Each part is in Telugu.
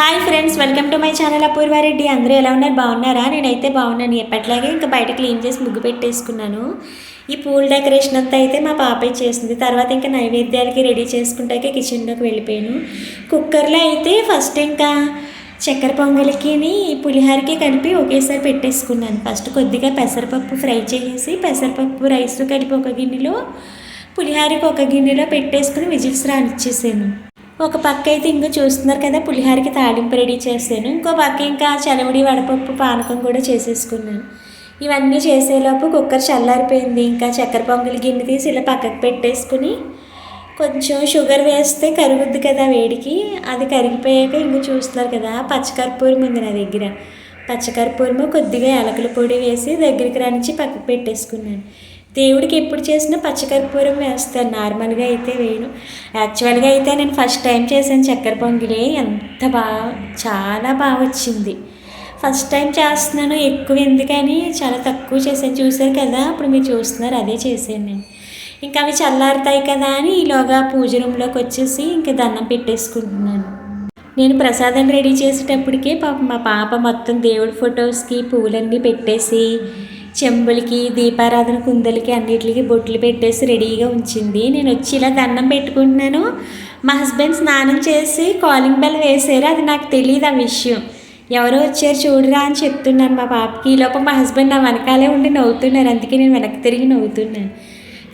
Hi friends, welcome to my channel Apoorva Reddy. అందరూ ఎలా ఉన్నారు? బాగున్నారా? నేనైతే బాగున్నాను. ఎప్పటిలాగే ఇంకా బయట క్లీన్ చేసి ముగ్గు పెట్టేసుకున్నాను. ఈ పూల డెకరేషన్ అంతా అయితే మా పాపయ్య చేసింది. తర్వాత ఇంకా నైవేద్యాలకి రెడీ చేసుకుంటాకే కిచెన్లోకి వెళ్ళిపోయాను. కుక్కర్లో అయితే ఫస్ట్ ఇంకా చక్కెర పొంగలికి పులిహోరకి కలిపి ఒకేసారి పెట్టేసుకున్నాను. ఫస్ట్ కొద్దిగా పెసరపప్పు ఫ్రై చేసి పెసరపప్పు రైస్ కలిపి ఒక గిన్నెలో, పులిహోరకి ఒక గిన్నెలో పెట్టేసుకుని విజిల్స్ రానిచ్చేసాను. ఒక పక్క అయితే ఇంకో చూస్తున్నారు కదా, పులిహోరకి తాలింపు రెడీ చేశాను. ఇంకో పక్క ఇంకా చలివిడి వడపప్పు పానకం కూడా చేసేసుకున్నాను. ఇవన్నీ చేసేలోపు కుక్కర్ చల్లారిపోయింది. ఇంకా చక్కెర పొంగలి గిన్నె తీసి ఇలా పక్కకు పెట్టేసుకుని కొంచెం షుగర్ వేస్తే కరుగుద్ది కదా వేడికి. అది కరిగిపోయాక ఇంకో చూస్తున్నారు కదా, పచ్చకర్పూరం ఉంది నా దగ్గర. పచ్చకర్పూరము కొద్దిగా యాలకుల పొడి వేసి దగ్గరికి రానిచ్చి పక్కకు పెట్టేసుకున్నాను. దేవుడికి ఎప్పుడు చేసినా పచ్చకర్పూరం వేస్తాను, నార్మల్గా అయితే వేయను. యాక్చువల్గా అయితే నేను ఫస్ట్ టైం చేశాను చక్కెర పొంగిలి. ఎంత బాగా, చాలా బాగా వచ్చింది. ఫస్ట్ టైం చేస్తున్నాను, ఎక్కువ ఎందుకని చాలా తక్కువ చేశాను. చూసారు కదా, ఇప్పుడు మీరు చూస్తున్నారు, అదే చేశాను నేను. ఇంకా అవి చల్లారుతాయి కదా అని ఈలోగా పూజ రూమ్లోకి వచ్చేసి ఇంకా దండం పెట్టేసుకుంటున్నాను. నేను ప్రసాదం రెడీ చేసేటప్పటికే మా పాప మొత్తం దేవుడి ఫొటోస్కి పూలన్నీ పెట్టేసి, చెంబులకి, దీపారాధన కుందలకి అన్నిటికి బొట్లు పెట్టేసి రెడీగా ఉంచింది. నేను వచ్చి ఇలా దండం పెట్టుకుంటున్నాను. మా హస్బెండ్ స్నానం చేసి కాలింగ్ బెల్ వేసారు. అది నాకు తెలియదు ఆ విషయం. ఎవరో వచ్చారు చూడరా అని చెప్తున్నాను మా పాపకి. ఈలోపు మా హస్బెండ్ నా వెనకాలే ఉండి నవ్వుతున్నారు. అందుకే నేను వెనక్కి తిరిగి నవ్వుతున్నాను.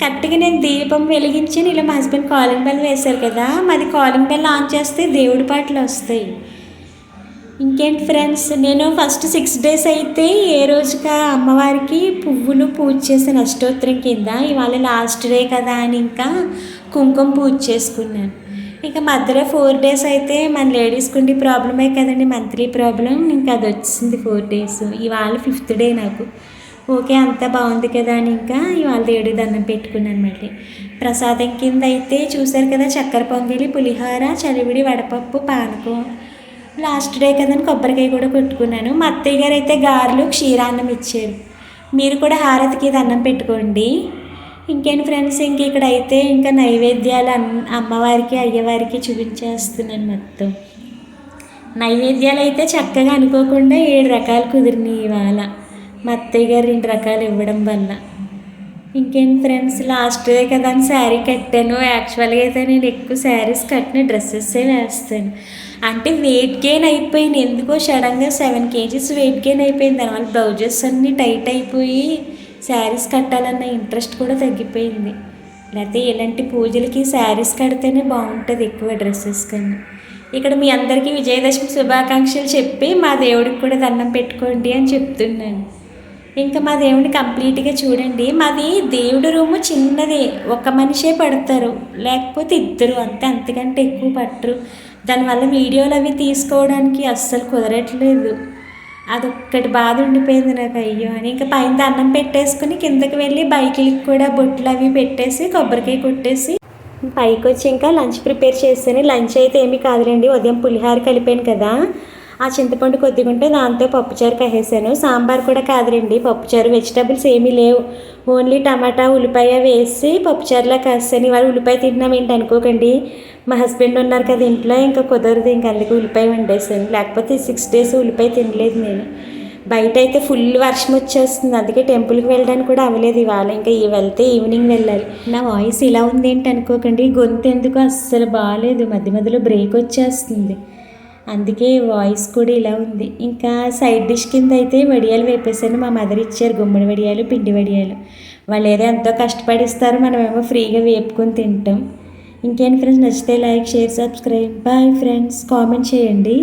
కరెక్ట్గా నేను దీపం వెలిగించి ఇలా మా హస్బెండ్ కాలింగ్ బెల్ వేశారు కదా, మాది కాలింగ్ బెల్ ఆన్ చేస్తే దేవుడి పాటలు వస్తాయి. ఇంకేంటి ఫ్రెండ్స్, నేను ఫస్ట్ 6 days అయితే ఏ రోజుగా అమ్మవారికి పువ్వులు పూజ చేసిన అష్టోత్తరం కింద. ఇవాళ లాస్ట్ డే కదా అని ఇంకా కుంకుమ పూజ చేసుకున్నాను. ఇంకా మధ్యలో 4 days అయితే మన లేడీస్కి ఉండి ప్రాబ్లమే కదండి, మంత్లీ ప్రాబ్లం. ఇంకా అది వచ్చింది 4 days. ఇవాళ 5th day నాకు. ఓకే, అంతా బాగుంది కదా అని ఇంకా ఇవాళ దేవుడి దండం పెట్టుకున్నాను. మళ్ళీ ప్రసాదం కింద అయితే చూసారు కదా, చక్కెర పొంగలి, పులిహోర, చలివిడి, వడపప్పు, పానకం. లాస్ట్ డే కదని కొబ్బరికాయ కూడా కొట్టుకున్నాను. మా అత్తయ్య గారు అయితే గారెలు, క్షీరాన్నం ఇచ్చారు. మీరు కూడా హారతికి దండం పెట్టుకోండి. ఇంకేంటి ఫ్రెండ్స్, ఇక్కడైతే ఇంకా నైవేద్యాలు అమ్మవారికి, అయ్యవారికి చూపించేస్తున్నాను మొత్తం. నైవేద్యాలు అయితే చక్కగా అనుకోకుండా 7 రకాలు కుదిరినాయి ఇవాళ. మా అత్తయ్య గారు 2 రకాలు ఇవ్వడం వల్ల. ఇంకేంటి ఫ్రెండ్స్, లాస్ట్ డే కదా అని శారీ కట్టాను. యాక్చువల్గా అయితే నేను ఎక్కువ శారీస్ కట్టిన, డ్రెస్సెస్సే వేస్తాను. అంటే వెయిట్ గెయిన్ అయిపోయింది. ఎందుకో సడన్గా 7 kgs వెయిట్ గెయిన్ అయిపోయింది. దానివల్ల బ్లౌజెస్ అన్నీ టైట్ అయిపోయి శారీస్ కట్టాలన్న ఇంట్రెస్ట్ కూడా తగ్గిపోయింది. లేకపోతే ఇలాంటి పూజలకి శారీస్ కడితేనే బాగుంటుంది ఎక్కువ డ్రెస్సెస్ కన్నా. ఇక్కడ మీ అందరికీ విజయదశమి శుభాకాంక్షలు చెప్పి మా దేవుడికి కూడా దండం పెట్టుకోండి అని చెప్తున్నాను. ఇంకా మా దేవుడిని కంప్లీట్గా చూడండి. మాది దేవుడి రూము చిన్నది, ఒక మనిషే పడతారు, లేకపోతే 2 అంతే, అంతకంటే ఎక్కువ పట్టరు. దానివల్ల వీడియోలు అవి తీసుకోవడానికి అస్సలు కుదరట్లేదు. అదొక్కటి బాధ ఉండిపోయింది నాకు, అయ్యో అని. ఇంకా పైన దండం పెట్టేసుకుని కిందకి వెళ్ళి బైకులకి కూడా బొట్లు అవి పెట్టేసి కొబ్బరికాయ కొట్టేసి పైకి వచ్చి ఇంకా లంచ్ ప్రిపేర్ చేస్తాను. లంచ్ అయితే ఏమీ కాదులేండి, ఉదయం పులిహోర కలిపాను కదా, ఆ చింతపండు కొద్దిగా ఉంటే దాంతో పప్పుచారు కహేసాను. సాంబార్ కూడా కాదులేండి, పప్పుచారు. వెజిటబుల్స్ ఏమీ లేవు, ఓన్లీ టమాటా, ఉల్లిపాయ వేసి పప్పుచారులా కాస్తాను. ఇవాళ ఉల్లిపాయ తింటున్నాం ఏంటి అనుకోకండి, మా హస్బెండ్ ఉన్నారు కదా ఇంట్లో, ఇంకా కుదరదు, ఇంకా అందుకే ఉల్లిపాయ వండేసాను. లేకపోతే 6 days ఉల్లిపాయ తినలేదు నేను. బయట అయితే ఫుల్ వర్షం వచ్చేస్తుంది, అందుకే టెంపుల్కి వెళ్ళడానికి కూడా అవ్వలేదు ఇవాళ. ఇంకా వెళ్తే ఈవినింగ్ వెళ్ళాలి. నా వాయిస్ ఇలా ఉంది ఏంటి అనుకోకండి, గొంతు ఎందుకు అస్సలు బాగాలేదు, మధ్య మధ్యలో బ్రేక్ వచ్చేస్తుంది, అందుకే వాయిస్ కూడా ఇలా ఉంది. ఇంకా సైడ్ డిష్ కింద అయితే వడియాలు వేపేసాను. మా మదర్ ఇచ్చారు గుమ్మడి వడియాలు, పిండి వడియాలు. వాళ్ళు ఏదో ఎంతో కష్టపడిస్తారు, మనమేమో ఫ్రీగా వేపుకొని తింటాం. ఇంకేంటి ఫ్రెండ్స్, నచ్చితే like, share, subscribe. Bye friends, comment చేయండి.